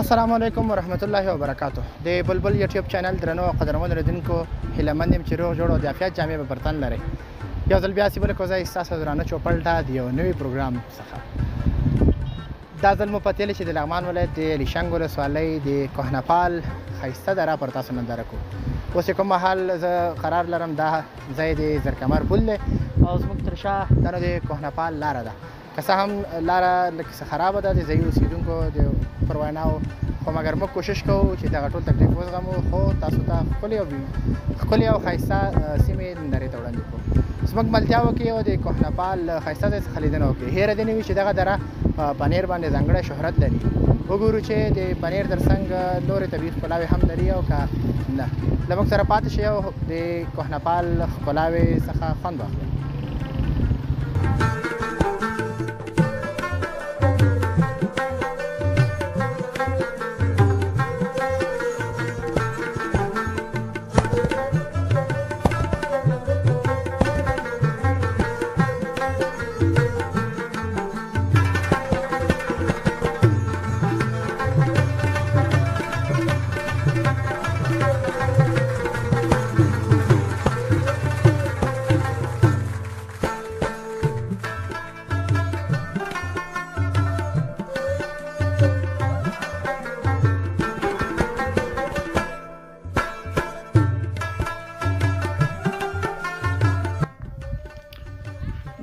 السلام علیکم ورحمت الله وبرکاتہ د بلبل یوټیوب چینل درنو او قدرمنو لیدونکو هیله مند یم چې روغ جوړ او د عافیت جامې به برتن لرئ. یو ځل بیا سیبل کوزه ستاسو درانه چوپړټه د یو نوي پروګرام څخه. دا ځل مو په تېله چې د لغمان ولایت د لیشنګ ولسوالۍ د کوهنپال ښایسته دره پر تاسو ننداره کوو. اوس کوم مهال زه قرار لرم دا ځای د زرکمر پل دی او زموږ تر شا دا نو د کوهنپال لاره ده. که څه هم لاره لږ څه خرابه ده د ځایي اوسېدونکو د پر ویناو، خو مګر موږ کوشش کوو چې دغه ټول تکلیف وزغمو، خو تاسو ته ښکلې او ښایسته سیمې نندارې ته وړاندې کړو. زموږ ملتیا وکړي او د کوهنپال ښایسته ځای څخه لیدنه وکړي. هیره دې نه وي چې دغه دره په پنیر باندې ځانګړی شهرت لري. وګورو چې د پنیر تر څنګ نورې طبیعي ښکلاوې هم لري او که نه. له موږ سره پاتې شئ او د کوهنپال ښکلاوې څخه خوند واخلئ.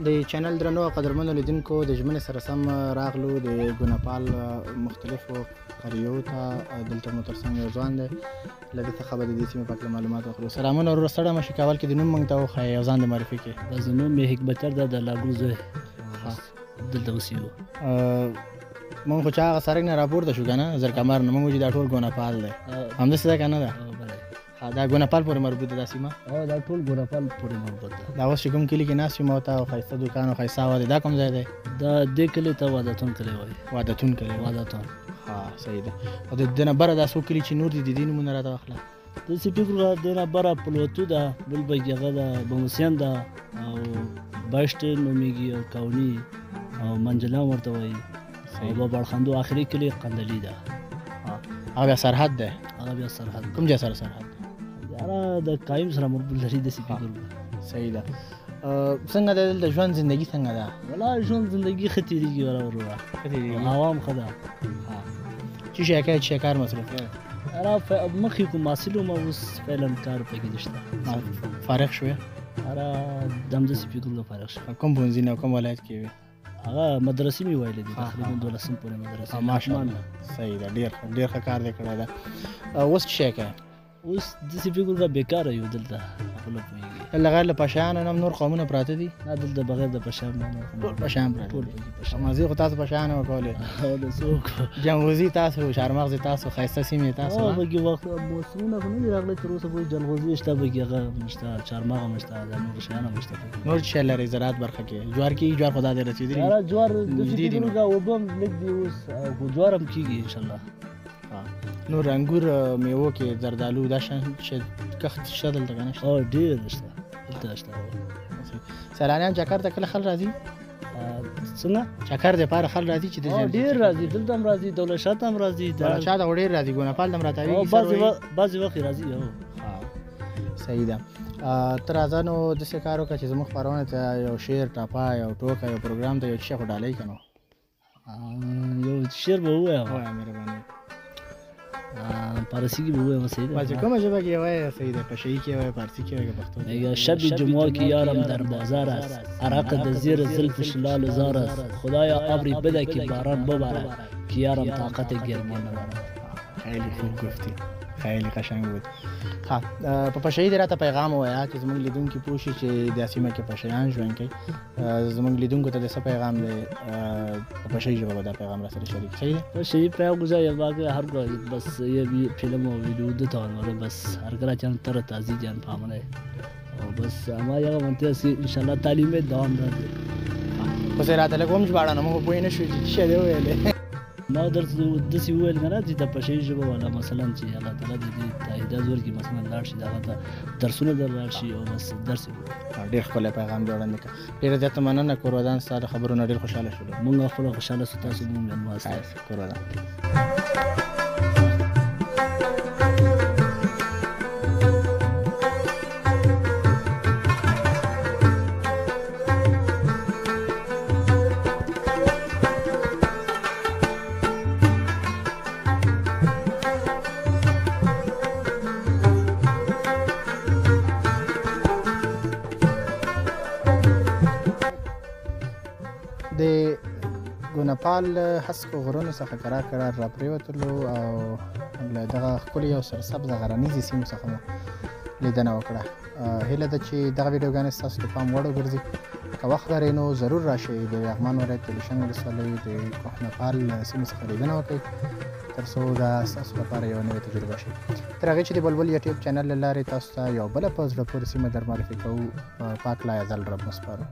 د چینل درنو او قدرمنو لیدونکو د ژمنې سره سم راغلو د کوهنپال مختلفو قریو ته. دلته مو تر څنګ یو ځوان دی، له ده څخه به د دې سیمې په هکله معلومات واخلو. سلامونه وروره، ستړی مه شې، کابل کې د نوم موږ ته وښایه، یو ځان دې معرفي کړې. زه نوم مې حکمتیار ده، د لاګو زوی دلته اوسېږو. موږ خو چې هغه سړک نه راپورته شو که نه، زرکمر نه، موږ وایو چې دا ټول کوهنپال دی. همداسې ده که نه ده؟ دا کوهنپال پورې مربوط ده دا سیمه؟ دا ټول کوهنپال پورې مربوط ده. دا اوس چې کوم کلي کې ناست یو موته او ښایسته دوکان او ښایسته هوا دی، دا کوم ځای دی؟ دا دې کلي ته وادتون کلی وایي. وادتون کلی؟ وادتون. صحیح ده. او د دې نه بره دا څو کلي چې نور دي د دې نومونه راته واخله. داسې فکر وکړه، دې نه بره پلوتو ده، بل پکې هغه ده بموسیان ده او بشت نومېږي او کوني او منجلان ورته وایي او بابړخندو آخري کلي قندلي ده. هغه بیا سرحد دی؟ هغه بیا سرحد. کوم ځای سره سرحد؟ یاره د قایم سره مربوط لري، داسې فکر وکړه. صحیح ده. څنګه ده دلته ژوند زندګي څنګه ده؟ والله ژوند زندګي ښه تېرېږي وروره، عوام ښه ده. څه شی کوې، څه کار مصروف یې؟ یاره مخکې کوم محصل وم، اوس فعلا کار پکې نشته. فارغ شوې؟ یاره همداسې فکر وکړه فارغ شوې. کوم پوهنځي نه او کوم ولایت کې وې؟ هغه مدرسې مې ویلې دي، تقریبا 12 پورې مدرسې. ماشاءالله، صحیح ده، ډېر ښه کار دې کړی ده. اوس څه شی کوې؟ اوس داسې فکر وکړه بیکاره یو دلته، خپله پوهېږي. غیر له پشیانو نه نور قومونه پراته دي؟ نه، دلته بغیر د پشیان نه ټول پشیان پراته ټول دي. پشیان. مازې خو تاسو پشیان وکولې، جلغوزي تاسو، چهارمغز تاسو، ښایسته سیمې تاسو. پکې وخت موسمونه خو نه دي راغلي تر اوسه پورې. جلغوزي شته پکې، هغه شته، چهارمغز هم شته، دا نور شیان هم شته پکې. نور څه لري زراعت برخه کې؟ جوار کېږي؟ جوار خو دا دی رسېدلي؟ یاره جوار داسې فکر وکړه اوبه هم لږ دي اوس، خو جوار هم کېږي انشاءالله. نور انګور میوو کې زردالو دا شان کښت شته دلته که نه شته؟ ډېر شته دلته شته. سیلانیان چکر ته کله خل راځي؟ څنګه چکر دپاره خل راځي چې ډېر راځي، دلته هم راځي، دولت شاه ته هم راځي، دولت خو ډېر راځي، کوهنپال ته هم راتاوېږي بعضې وخت راځي. صحیح ده. ته راځه نو داسې کار وکړه چې زموږ خپرونه ته یو شعر، ټپه، یو ټوکه، یو پروګرام ته یو څه خو ډالۍ که نو؟ یو شعر به ووایم. ووایه مهرباني. فارسی کې به ووایم. صحیح ده. چې کومه ژبه کې وایه صحیح ده، پشهیي کې وایه، فارسي کې وایه، که پښتو میگه شب جمعه که یارم در بازار است، عرق در زیر زلفش لال زار است، خدایا ابری بده که باران ببارد که یارم طاقت گرمی ندارد. خیلی خوب گفتی، خیلی قشنگ بود. په پشهیي دې راته پیغام ووایه چې زموږ لیدونکي پوه شي چې دا سیمه کې پشهیان ژوند کوي. زموږ لیدونکو ته د څه پیغام دی؟ په پشهیي ژبه به دا پیغام راسره شریک. صحیح ده. پشهیي پیغام گذار یا واقع هر بس یه فیلم و ویدیو دو تا بس هر کلا چند تر تازی جان پامنه او بس اما یا منته سي ان شاء الله تعلیم دوام راځي. خو زه راته لږ هم ژباړه نه موږ پوه نه شو چې څه دی ویلې. ما درته داسې وویل که نه چې د پشهیي ژبه والا مثلا چې الله تعالی د دې هدایت ورکړي، مثلا لاړ شي دغه ته درسونه در لاړ شي او بس درس یې ډېر ښکلی پیغام دې وړاندې کړه. ډېره زیاته مننه کور ودان، ستا د خبرو نه ډېر خوشحاله شولو. مونږ خپله خوشحاله شو، تاسو مو مېلمه یاست. کور ودان. د ګونپال هسکو غرونو څخه کرار را پریوتلو او له دغه ښکلي او سرسبزه غرنیزې سیمو څخه مو لیدنه وکړه. هیله ده چې دغه ویډیوګانې ستاسو د پام وړ وګرځي. که وخت لرئ نو ضرور راشئ د لغمان ولایت د لیشنګ ولسوالۍ د کوهنپال سیمې څخه لیدنه وکړئ تر څو دا ستاسو لپاره یوه نوې تجربه شي. تر هغې چې د بلبل یوټیوب چینل له لارې تاسو ته یو بله په زړه پورې سیمه در معرفي کوو. پاک لا یزال رب مو سپارو.